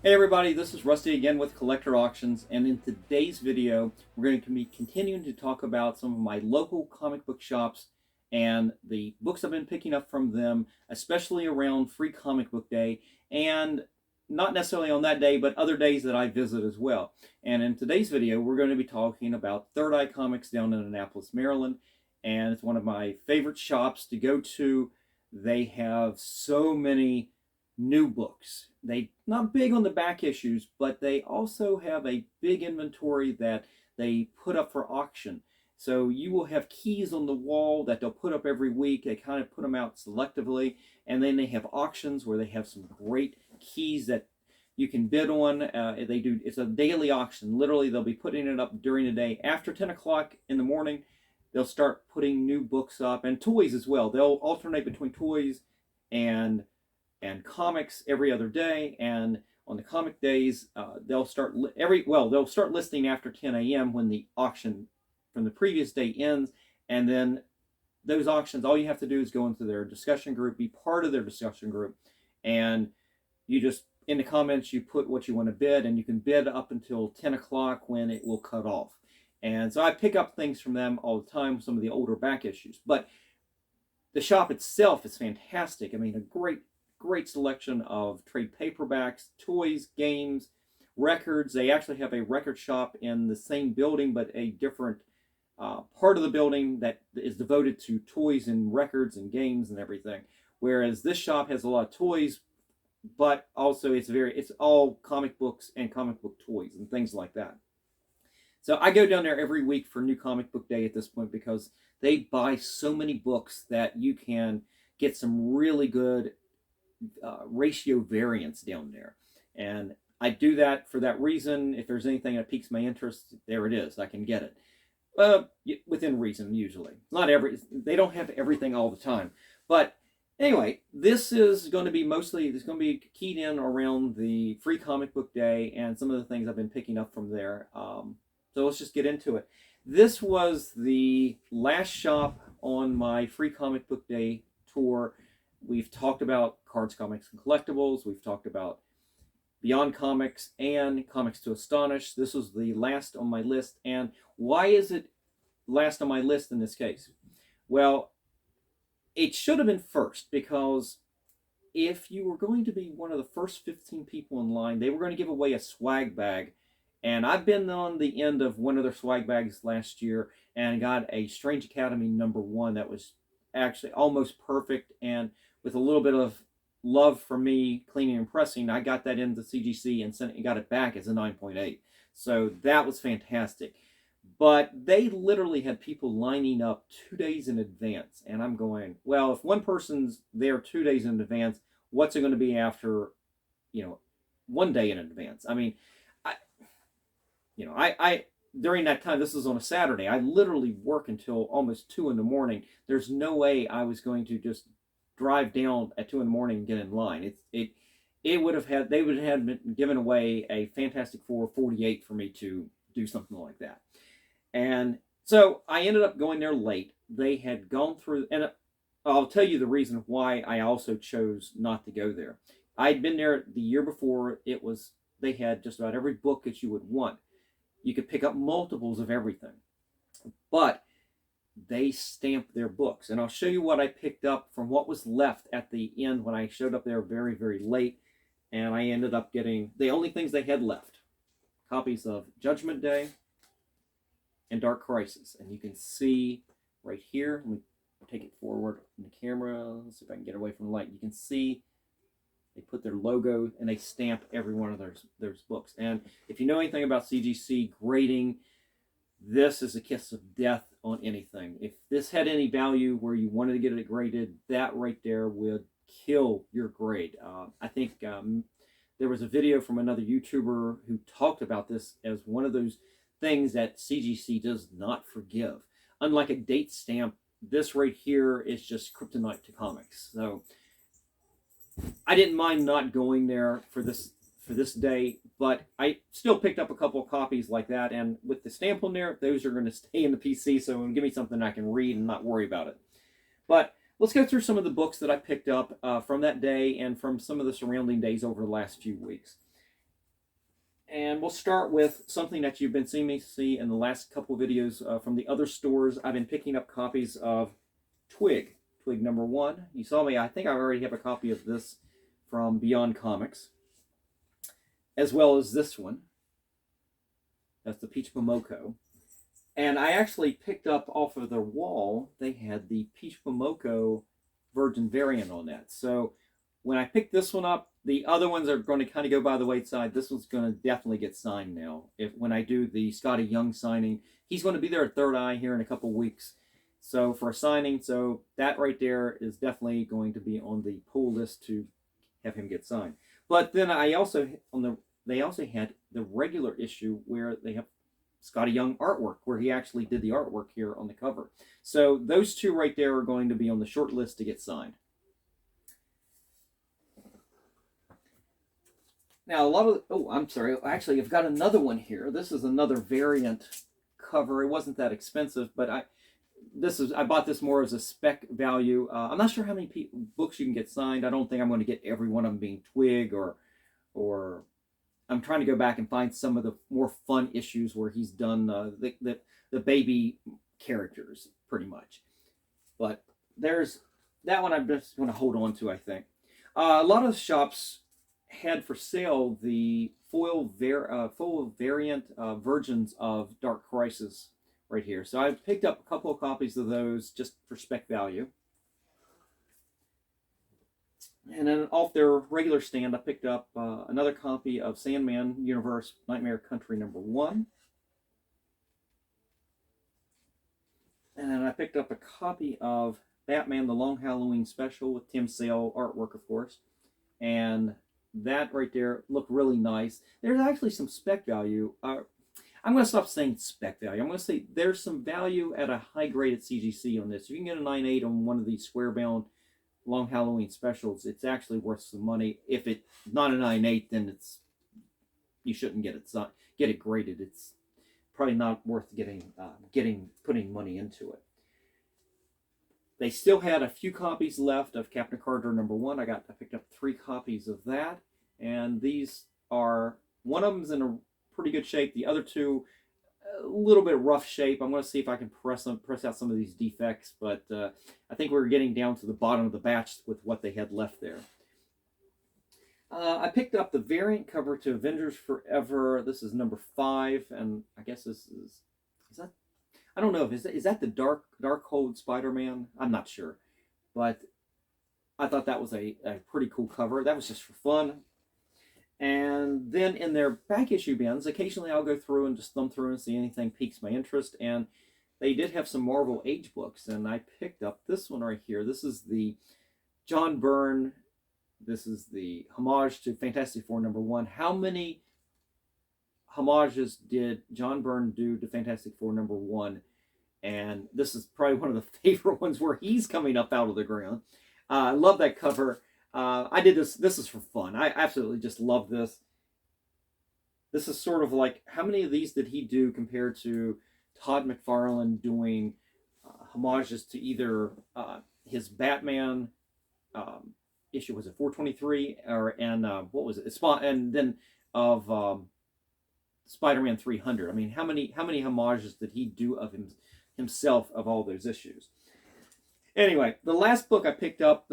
Hey everybody, this is Rusty again with Collector Auctions, and in today's video we're going to be continuing to talk about some of my local comic book shops and the books I've been picking up from them, especially around Free Comic Book Day, and not necessarily on that day, but other days that I visit as well. And in today's video we're going to be talking about Third Eye Comics down in Annapolis, Maryland, and it's one of my favorite shops to go to. They have so many new books. They not big on the back issues, but they also have a big inventory that they put up for auction. So you will have keys on the wall that they'll put up every week. They kind of put them out selectively, and then they have auctions where they have some great keys that you can bid on. They do, it's a daily auction. Literally, they'll be putting it up during the day. After 10 o'clock in the morning, they'll start putting new books up and toys as well. They'll alternate between toys and comics every other day. And on the comic days, they'll start they'll start listing after 10 a.m. when the auction from the previous day ends. And then those auctions, all you have to do is go into their discussion group, be part of their discussion group, and you just in the comments you put what you want to bid, and you can bid up until 10 o'clock when it will cut off. And so I pick up things from them all the time, some of the older back issues. But the shop itself is fantastic. I mean, a great selection of trade paperbacks, toys, games, records. They actually have a record shop in the same building, but a different part of the building that is devoted to toys and records and games and everything. Whereas this shop has a lot of toys, but also it's all comic books and comic book toys and things like that. So I go down there every week for New Comic Book Day at this point because they buy so many books that you can get some really good ratio variance down there. And I do that for that reason. If there's anything that piques my interest, there it is. I can get it. Within reason, usually. They don't have everything all the time. But anyway, this is going to be keyed in around the Free Comic Book Day and some of the things I've been picking up from there. So let's just get into it. This was the last shop on my Free Comic Book Day tour. We've talked about cards, comics, and collectibles. We've talked about Beyond Comics and Comics to Astonish. This was the last on my list. And why is it last on my list in this case? Well, it should have been first, because if you were going to be one of the first 15 people in line, they were going to give away a swag bag. And I've been on the end of one of their swag bags last year and got a Strange Academy #1 that was actually almost perfect. And with a little bit of love for me cleaning and pressing, I got that into CGC and got it back as a 9.8. So that was fantastic. But they literally had people lining up 2 days in advance. And I'm going, well, if one person's there 2 days in advance, what's it going to be after, 1 day in advance? I mean, I during that time, this is on a Saturday, I literally work until almost 2 in the morning. There's no way I was going to just drive down at 2 in the morning and get in line. They would have been given away a Fantastic Four 48 for me to do something like that. And so I ended up going there late. They had gone through, and I'll tell you the reason why I also chose not to go there. I'd been there the year before. They had just about every book that you would want. You could pick up multiples of everything, but they stamped their books. And I'll show you what I picked up from what was left at the end when I showed up there very, very late. And I ended up getting the only things they had left: copies of Judgment Day and Dark Crisis. And you can see right here, let me take it forward in the camera. Let's see if I can get away from the light. You can see they put their logo and they stamp every one of their books. And if you know anything about CGC grading, this is a kiss of death on anything. If this had any value where you wanted to get it graded, that right there would kill your grade. I think there was a video from another YouTuber who talked about this as one of those things that CGC does not forgive. Unlike a date stamp, this right here is just kryptonite to comics. So I didn't mind not going there for this day, but I still picked up a couple of copies like that, and with the stamp on there, those are going to stay in the PC, so give me something I can read and not worry about it. But let's go through some of the books that I picked up from that day and from some of the surrounding days over the last few weeks. And we'll start with something that you've been seeing me see in the last couple of videos from the other stores. I've been picking up copies of Twig #1. You saw me, I think I already have a copy of this from Beyond Comics, as well as this one. That's the Peach Momoko. And I actually picked up off of their wall, they had the Peach Momoko Virgin variant on that. So when I picked this one up, the other ones are going to kind of go by the wayside. This one's going to definitely get signed now. When I do the Scotty Young signing, he's going to be there at Third Eye here in a couple weeks. So for a signing, so that right there is definitely going to be on the pull list to have him get signed. But then they also had the regular issue where they have Scotty Young artwork, where he actually did the artwork here on the cover. So those two right there are going to be on the short list to get signed. Now, a lot of, I'm sorry, actually, I've got another one here. This is another variant cover. It wasn't that expensive, but I bought this more as a spec value. I'm not sure how many books you can get signed. I don't think I'm going to get every one of them being Twig, or I'm trying to go back and find some of the more fun issues where he's done the baby characters, pretty much. But there's that one I'm just going to hold on to, I think. A lot of shops had for sale the foil variant versions of Dark Crisis right here. So I picked up a couple of copies of those just for spec value. And then off their regular stand, I picked up another copy of Sandman Universe Nightmare Country #1. And then I picked up a copy of Batman The Long Halloween Special with Tim Sale artwork, of course. And that right there looked really nice. There's actually some spec value. I'm going to stop saying spec value. I'm going to say there's some value at a high grade at CGC on this. If you can get a 9.8 on one of these square-bound Long Halloween specials, it's actually worth some money. If it's not a 9.8, then you shouldn't get it graded. It's probably not worth putting money into it. They still had a few copies left of Captain Carter #1. I picked up 3 copies of that, and these are, one of them's in a pretty good shape. The other two, a little bit rough shape. I'm going to see if I can press out some of these defects, but I think we're getting down to the bottom of the batch with what they had left there. I picked up the variant cover to Avengers Forever. This is #5, and I guess this is that, I don't know, is that the Darkhold Spider-Man? I'm not sure, but I thought that was a pretty cool cover. That was just for fun. And then in their back issue bins, occasionally I'll go through and just thumb through and see anything piques my interest. And they did have some Marvel Age books, and I picked up this one right here. This is the John Byrne. This is the homage to Fantastic Four #1. How many homages did John Byrne do to Fantastic Four #1? And this is probably one of the favorite ones where he's coming up out of the ground. I love that cover. I did this. This is for fun. I absolutely just love this. This is sort of like, how many of these did he do compared to Todd McFarlane doing homages to either his Batman issue, was it 423, and what was it? And then of Spider-Man 300. I mean, how many homages did he do of himself of all those issues? Anyway, the last book I picked up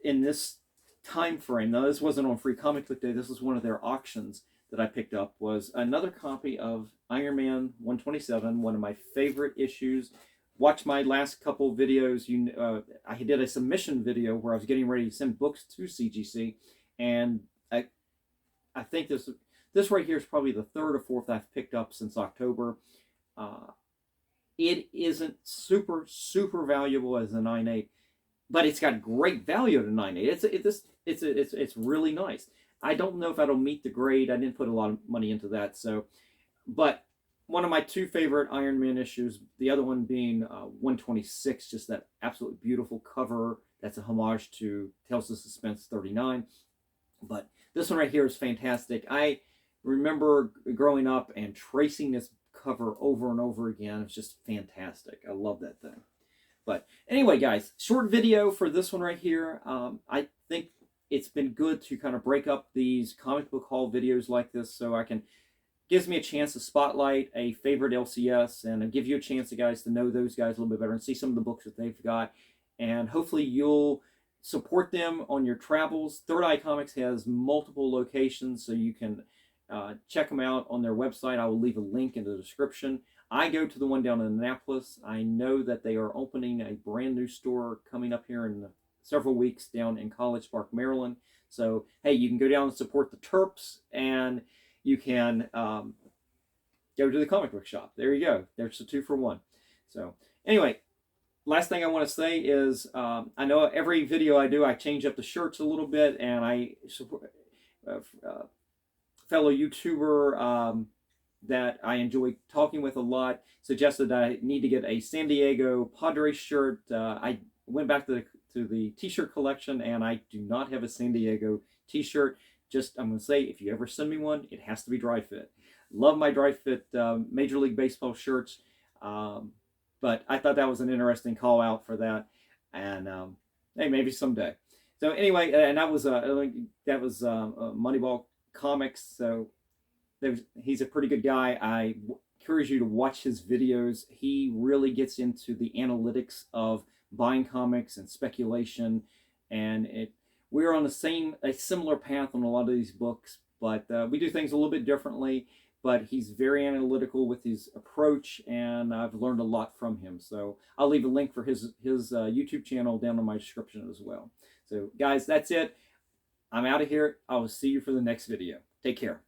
in this time frame, now this wasn't on Free Comic Book Day, this was one of their auctions that I picked up, was another copy of Iron Man 127, one of my favorite issues. Watch my last couple videos. I did a submission video where I was getting ready to send books to CGC, and I think this right here is probably the 3rd or 4th I've picked up since October. It isn't super valuable as a 9.8, but it's got great value at a 9.8. It's really nice. I don't know if that'll meet the grade. I didn't put a lot of money into that. So, but one of my 2 favorite Iron Man issues, the other one being 126, just that absolutely beautiful cover. That's a homage to Tales of Suspense 39. But this one right here is fantastic. I remember growing up and tracing this cover over and over again. It's just fantastic. I love that thing. But anyway, guys, short video for this one right here. I think it's been good to kind of break up these comic book haul videos like this, so I can gives me a chance to spotlight a favorite LCS and give you a chance, guys, to know those guys a little bit better and see some of the books that they've got. And hopefully you'll support them on your travels. Third Eye Comics has multiple locations, so you can check them out on their website. I will leave a link in the description. I go to the one down in Annapolis. I know that they are opening a brand new store coming up here in several weeks down in College Park, Maryland. So, hey, you can go down and support the Terps, and you can go to the comic book shop. There you go. There's a 2-for-1. So anyway, last thing I want to say is I know every video I do, I change up the shirts a little bit, and I support fellow YouTuber that I enjoy talking with a lot suggested that I need to get a San Diego Padres shirt. I went back to the t-shirt collection, and I do not have a San Diego t-shirt. Just, I'm going to say, if you ever send me one, it has to be dry fit. Love my dry fit Major League Baseball shirts, but I thought that was an interesting call out for that, and hey, maybe someday. So anyway, and that was Moneyball Comics. So he's a pretty good guy. I encourage you to watch his videos. He really gets into the analytics of buying comics and speculation, and we're on a similar path on a lot of these books, but we do things a little bit differently. But he's very analytical with his approach, and I've learned a lot from him. So I'll leave a link for his YouTube channel down in my description as well. So guys, that's it. I'm out of here. I will see you for the next video. Take care.